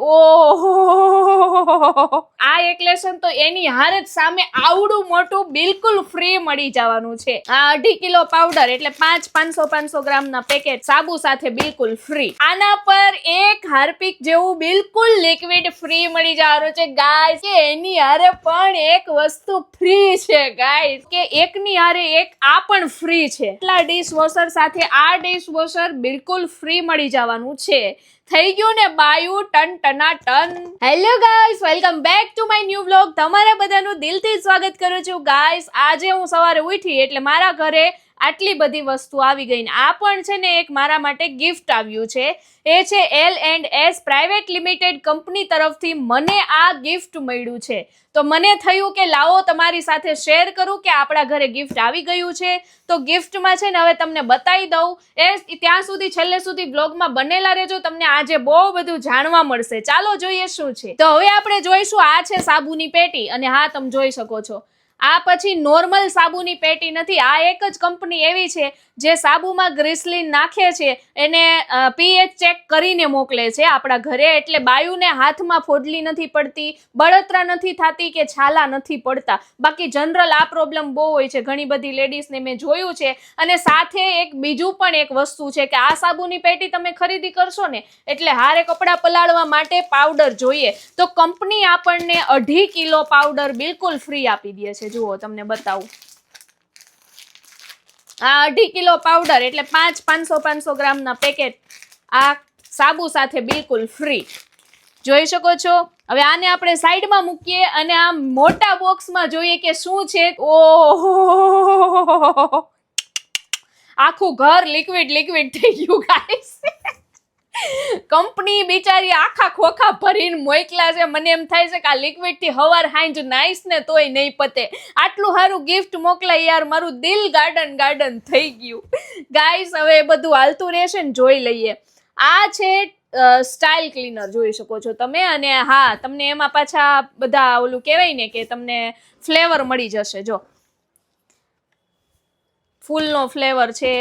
ઓહો, આ એક લેસન તો એની હારે જ સામે આવડું મોટું બિલકુલ ફ્રી મળી જવાનું છે. આ 2.5 કિલો પાવડર એટલે 500 ગ્રામના પેકેટ સાબુ સાથે બિલકુલ ફ્રી. આના પર એક હાર્પિક જેવું બિલકુલ લિક્વિડ ફ્રી મળી જવાનું છે ગાઈસ. કે એની હારે પણ એક વસ્તુ ફ્રી છે ગાઈસ, કે એકની હારે એક આ પણ ફ્રી છે. એટલા ડિશ વોશર સાથે આ ડિશ વોશર બિલકુલ ફ્રી મળી જવાનું છે. થઈ ગયું ને બાયું ટન ટના ટન. Hello guys, welcome back to my new vlog. તમારા બધાનું દિલથી સ્વાગત કરું છું ગાઈસ. આજે હું સવારે ઉઠી એટલે મારા ઘરે આટલી બધી વસ્તુ આવી ગઈ ને આ પણ છે ને એક મારા માટે ગિફ્ટ આવ્યું છે. એ છે L&S પ્રાઇવેટ લિમિટેડ કંપની તરફથી મને આ ગિફ્ટ મળ્યું છે. તો મને થયું કે લાવો તમારી સાથે શેર કરું કે આપણા ઘરે ગિફ્ટ આવી ગયું છે. તો ગિફ્ટમાં છે ને હવે તમને બતાવી દઉં. ત્યાં સુધી છેલ્લે સુધી બ્લોગમાં બનેલા રહેજો, તમને આજે બહુ બધું જાણવા મળશે. ચાલો જોઈએ શું છે. તો હવે આપણે જોઈશું. આ છે સાબુની પેટી અને હા તમે જોઈ શકો છો આ પછી નોર્મલ સાબુની પેટી નથી. આ એક જ કંપની એવી છે જે સાબુમાં ગ્લિસરીન નાખે છે એને pH ચેક કરીને મોકલે છે આપણા ઘરે. એટલે બાયુને હાથમાં ફોડલી નથી પડતી, બળતરા નથી થતી કે છાલા નથી પડતા. બાકી જનરલ આ પ્રોબ્લેમ બહુ હોય છે ઘણી બધી લેડીઝને, મેં જોયું છે. અને સાથે એક બીજું પણ એક વસ્તુ છે કે આ સાબુની પેટી તમે ખરીદી કરશો ને એટલે હારે કપડાં પલાળવા માટે પાવડર જોઈએ તો કંપની આપણને 2.5 કિલો પાવડર બિલકુલ ફ્રી આપી દે છે. જુઓ તમને બતાવું. આ 2.5 કિલો પાવડર એટલે 500 ગ્રામના પેકેટ આ સાબુ સાથે બિલકુલ ફ્રી. જોઈ શકો છો. હવે આને આપણે સાઈડમાં મૂકીએ અને આ મોટા બોક્સમાં જોઈએ કે શું છે. ઓહો, આખું ઘર લિક્વિડ થઈ ગયું ગાઈસ. કંપની બિચારી આખા ખોખા ભરીને મોકલા છે. મને એમ થાય છે કે આ લિક્વિડ થી હવાર હાંજ નાઈસ ને તોય નહીં પતે. આટલું સારું ગિફ્ટ મોકલાય યાર, મારું દિલ ગાર્ડન થઈ ગયું ગાઈસ. હવે બધું હાલતું રહેશે ને જોઈ લઈએ. આ છે સ્ટાઇલ ક્લીનર, જોઈ શકો છો તમે. અને હા તમને એમાં પાછા બધા ઓલું કહેવાય ને કે તમને ફ્લેવર મળી જશે. જો ફૂલનો ફ્લેવર છે,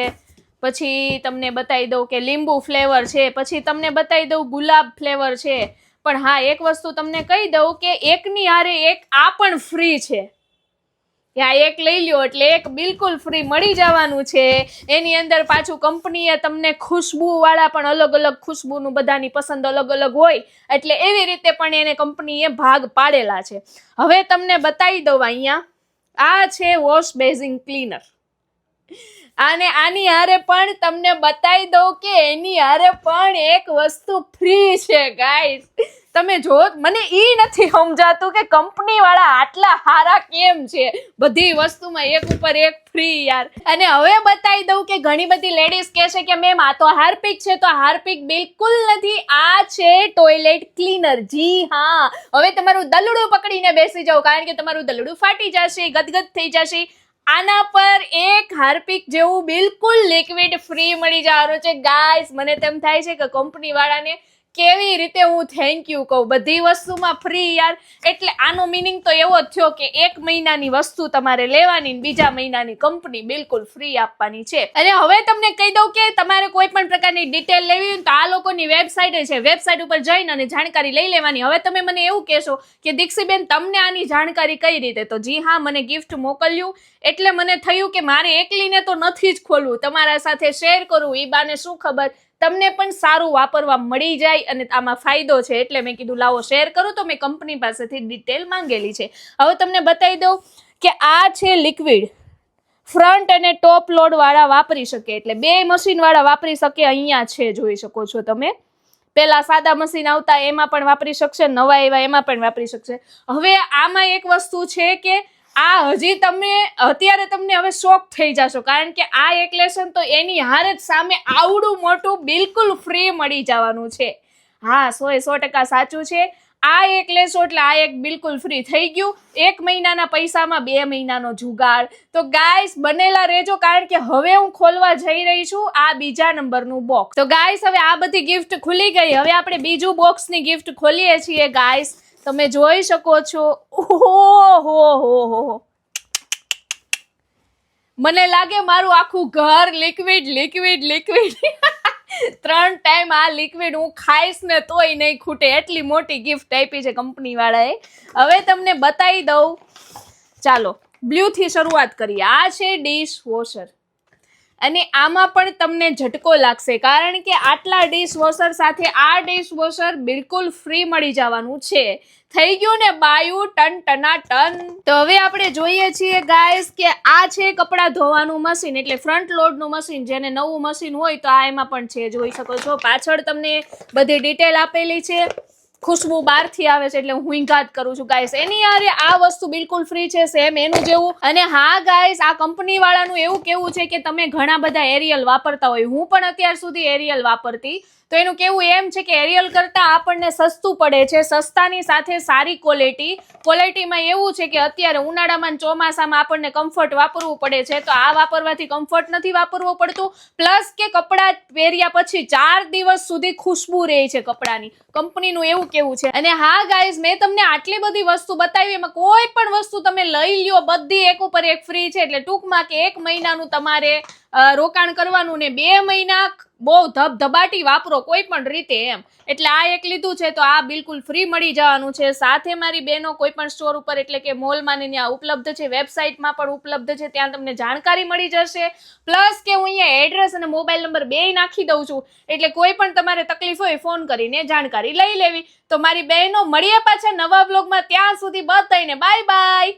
પછી તમને બતાવી દઉં કે લીંબુ ફ્લેવર છે, પછી તમને બતાવી દઉં ગુલાબ ફ્લેવર છે. પણ હા એક વસ્તુ તમને કહી દઉં કે એકની હારે એક આ પણ ફ્રી છે. આ એક લઈ લ્યો એટલે એક બિલકુલ ફ્રી મળી જવાનું છે. એની અંદર પાછું કંપનીએ તમને ખુશ્બુ વાળા પણ અલગ ખુશ્બુનું બધાની પસંદ અલગ હોય એટલે એવી રીતે પણ એને કંપનીએ ભાગ પાડેલા છે. હવે તમને બતાવી દઉં અહીંયા આ છે વોશ બેઝિંગ ક્લીનર. અને આની હારે પણ તમને બતાવી દઉં કે એની હારે પણ એક વસ્તુ ફ્રી છે ગાઈસ. તમે જો, મને ઈ નથી સમજાતું કે કંપની વાળા આટલા હારા કેમ છે, બધી વસ્તુમાં એક ઉપર એક ફ્રી યાર. અને હવે બતાવી દઉં કે ઘણી બધી લેડીઝ કહે છે કે મેમ આ તો હાર્પિક છે, તો હાર્પિક બિલકુલ નથી. આ છે ટોયલેટ ક્લીનર. જી હા, હવે તમારું દલડું પકડીને બેસી જાઓ કારણ કે તમારું દલડું ફાટી જશે, ગદગદ થઈ જશે. આના પર એક હાર્પિક જેવું બિલકુલ લિક્વિડ ફ્રી મળી જવાનું છે ગાઈસ. મને તેમ થાય છે કે કંપની વાળાને કેવી રીતે હું થેન્ક યુ કહું. બધી વસ્તુમાં ફ્રી યાર. એટલે આનો મિનિંગ તો એવો જ થયો કે 1 મહિનાની વસ્તુ તમારે લેવાની, બીજા મહિનાની કંપની બિલકુલ ફ્રી આપવાની છે. અને હવે તમને કહી દઉં કે તમારે કોઈ પણ પ્રકારની ડિટેલ લેવી હોય તો આ લોકોની વેબસાઇટ છે, વેબસાઇટ ઉપર જઈને અને જાણકારી લઈ લેવાની. હવે તમે મને એવું કહેશો કે દીક્ષીબેન તમને આની જાણકારી કઈ રીતે? તો જી હા, મને ગિફ્ટ મોકલ્યું એટલે મને થયું કે મારે એકલીને તો નથી જ ખોલવું, તમારા સાથે શેર કરું. એ બાને શું ખબર તમને પણ સારું વાપરવા મળી જાય અને આમાં ફાયદો છે એટલે મેં કીધું લાવો શેર કરું. તો મેં કંપની પાસેથી ડિટેલ માંગેલી છે. હવે તમને બતાવી દઉં કે આ છે લિક્વિડ. ફ્રન્ટ અને ટોપ લોડ વાળા વાપરી શકે એટલે 2 મશીન વાળા વાપરી શકે. અહીંયા છે, જોઈ શકો છો તમે. પેલા સાદા મશીન આવતા એમાં પણ વાપરી શકશે, નવા એવા એમાં પણ વાપરી શકશે. હવે આમાં એક વસ્તુ છે કે આ હજી તમે અત્યારે તમને હવે શોક થઈ જશો કારણ કે આ એક લેસન તો એની હારે જ સામે આવડું મોટું બિલકુલ ફ્રી મળી જવાનું છે. હા 100% સાચું છે. આ એક લેશો એટલે આ એક બિલકુલ ફ્રી થઈ ગયું. 1 મહિનાના પૈસામાં 2 મહિનાનો જુગાડ. તો ગાઈસ બનેલા રહેજો કારણ કે હવે હું ખોલવા જઈ રહી છું આ બીજા નંબરનું બોક્સ. તો ગાઈસ હવે આ બધી ગિફ્ટ ખુલી ગઈ. હવે આપણે બીજું બોક્સની ગિફ્ટ ખોલીએ છીએ ગાઈસ. તમે જોઈ શકો છો. ઓહો, મને લાગે મારું આખું ઘર લિક્વિડ. 3 ટાઈમ આ લિક્વિડ હું ખાઈશ ને તોય નહીં ખૂટે, એટલી મોટી ગિફ્ટ આપી છે કંપની વાળાએ. હવે તમને બતાવી દઉં, ચાલો બ્લુ થી શરૂઆત કરીએ. આ છે ડિશ વોશર અને આમાં પણ તમને ઝટકો લાગશે, કારણ કે આટલા ડિશ વોશર સાથે આ ડિશ વોશર બિલકુલ ફ્રી મળી જવાનું છે. થઈ ગયું ને બાયું ટન ટના ટન. તો હવે આપણે જોઈએ છીએ ગાઈસ કે આ છે કપડાં ધોવાનું મશીન, એટલે ફ્રન્ટ લોડ નું મશીન. જેને નવું મશીન હોય તો આ એમાં પણ છે, જોઈ શકો છો. પાછળ તમને બધી ડિટેલ આપેલી છે. ખુશ્બુ બહારથી આવે છે એટલે હું હિંગાત કરું છું ગાઈસ. એની યારે આ વસ્તુ બિલકુલ ફ્રી છે, સેમ એનું જેવું. અને હા ગાઈસ, આ કંપની વાળાનું એવું કેવું છે કે તમે ઘણા બધા એરિયલ વાપરતા હોય, હું પણ અત્યાર સુધી એરિયલ વાપરતી, તો એનું કેવું એમ છે કે એરિયલ કરતા આપણને સસ્તું પડે છે, સસ્તાની સાથે સારી ક્વોલિટીમાં એવું છે કે અત્યારે ઉનાળામાં ચોમાસામાં આપણને કમ્ફર્ટ વાપરવું પડે છે, તો આ વાપરવાથી કમ્ફર્ટ નથી વાપરવું પડતું. પ્લસ કે કપડાં પહેર્યા પછી 4 દિવસ સુધી ખુશ્બુ રહે છે કપડાની, કંપનીનું એવું કેવું છે. અને હા ગાઈઝ, મેં તમને આટલી બધી વસ્તુ બતાવી, એમાં કોઈ પણ વસ્તુ તમે લઈ લ્યો બધી એક ઉપર એક ફ્રી છે. એટલે ટૂંકમાં કે 1 મહિનાનું તમારે રોકાણ કરવાનું ને 2 મહિના બહુ ધબધબાટી વાપરો કોઈ પણ રીતે એમ. એટલે આ એક લીધું છે તો આ બિલકુલ ફ્રી મળી જવાનું છે. સાથે મારી બહેનો કોઈ પણ સ્ટોર ઉપર એટલે કે મોલમાં ને ત્યાં ઉપલબ્ધ છે, વેબસાઇટમાં પણ ઉપલબ્ધ છે, ત્યાં તમને જાણકારી મળી જશે. પ્લસ કે હું અહીંયા એડ્રેસ અને મોબાઈલ નંબર 2 નાખી દઉં છું, એટલે કોઈ પણ તમારે તકલીફ હોય ફોન કરીને જાણકારી લઈ લેવી. તો મારી બહેનો મળીએ પાછા નવા બ્લોગમાં, ત્યાં સુધી બધાને બાય બાય.